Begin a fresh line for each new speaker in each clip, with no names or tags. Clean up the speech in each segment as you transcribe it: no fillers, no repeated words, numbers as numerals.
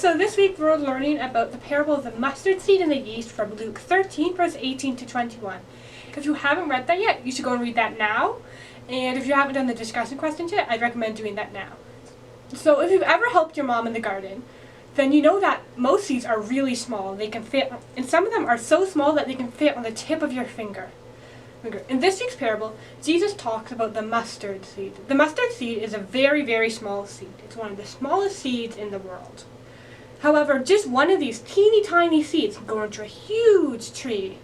So this week we're learning about the parable of the mustard seed and the yeast from Luke 13, verse 18 to 21. If you haven't read that yet, you should go and read that now. And if you haven't done the discussion questions yet, I'd recommend doing that now. So if you've ever helped your mom in the garden, then you know that most seeds are really small. They can fit, and some of them are so small that they can fit on the tip of your finger. In this week's parable, Jesus talks about the mustard seed. The mustard seed is a very, very small seed. It's one of the smallest seeds in the world. However, just one of these teeny tiny seeds can grow into a huge tree.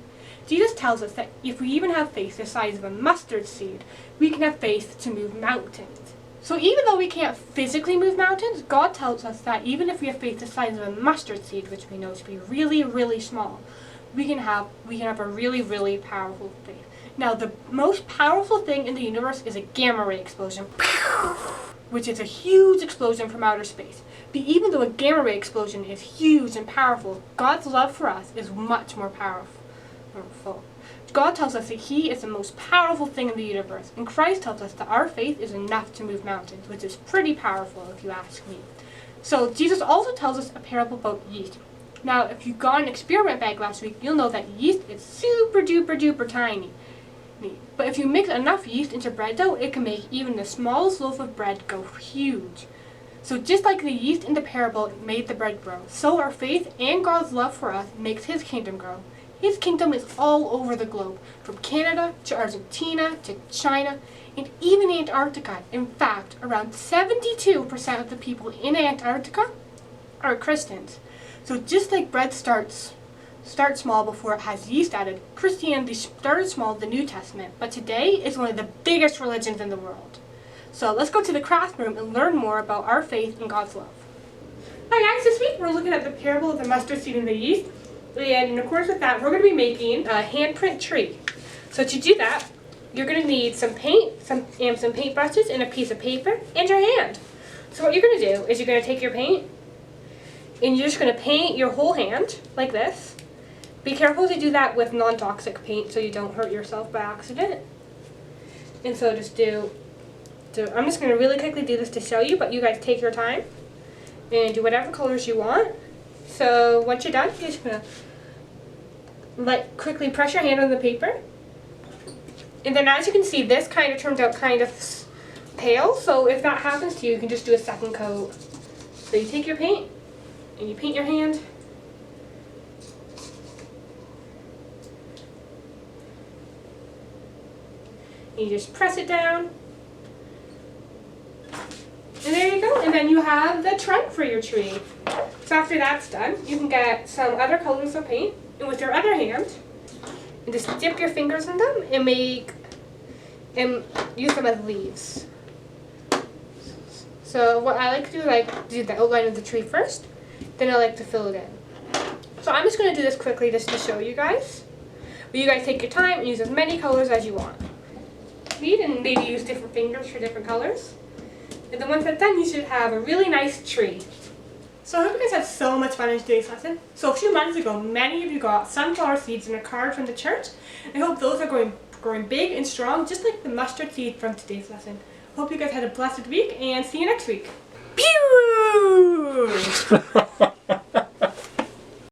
Jesus tells us that if we even have faith the size of a mustard seed, we can have faith to move mountains. So even though we can't physically move mountains, God tells us that even if we have faith the size of a mustard seed, which we know to be really, really small, we can have a really, really powerful faith. Now, the most powerful thing in the universe is a gamma ray explosion, which is a huge explosion from outer space. But even though a gamma ray explosion is huge and powerful, God's love for us is much more powerful. God tells us that He is the most powerful thing in the universe, and Christ tells us that our faith is enough to move mountains, which is pretty powerful if you ask me. So Jesus also tells us a parable about yeast. Now, if you got an experiment bag last week, you'll know that yeast is super duper duper tiny. But if you mix enough yeast into bread dough, it can make even the smallest loaf of bread go huge. So just like the yeast in the parable made the bread grow, so our faith and God's love for us makes His kingdom grow. His kingdom is all over the globe, from Canada to Argentina to China and even Antarctica. In fact, around 72% of the people in Antarctica are Christians. So just like bread starts small before it has yeast added, Christianity started small in the New Testament, but today it's one of the biggest religions in the world. So let's go to the craft room and learn more about our faith and God's love. Hi guys, this week we're looking at the parable of the mustard seed and the yeast, and in accordance with that, we're going to be making a handprint tree. So to do that, you're going to need some paint, some paintbrushes, and a piece of paper, and your hand. So what you're going to do is you're going to take your paint, and you're just going to paint your whole hand like this. Be careful to do that with non-toxic paint so you don't hurt yourself by accident. And so just I'm just going to really quickly do this to show you, but you guys take your time and do whatever colors you want. So once you're done, you're just going to quickly press your hand on the paper. And then as you can see, this kind of turns out kind of pale, so if that happens to you, you can just do a second coat. So you take your paint and you paint your hand. You just press it down. And there you go. And then you have the trunk for your tree. So after that's done, you can get some other colors of paint, and with your other hand, and just dip your fingers in them and use them as leaves. So what I like to do is do the outline of the tree first, then I like to fill it in. So I'm just going to do this quickly just to show you guys. But you guys take your time and use as many colors as you want. And maybe use different fingers for different colors. And then once that's done, you should have a really nice tree. So I hope you guys had so much fun in today's lesson. So a few months ago, many of you got sunflower seeds in a card from the church. I hope those are growing big and strong, just like the mustard seed from today's lesson. Hope you guys had a blessed week, and see you next week. Pew!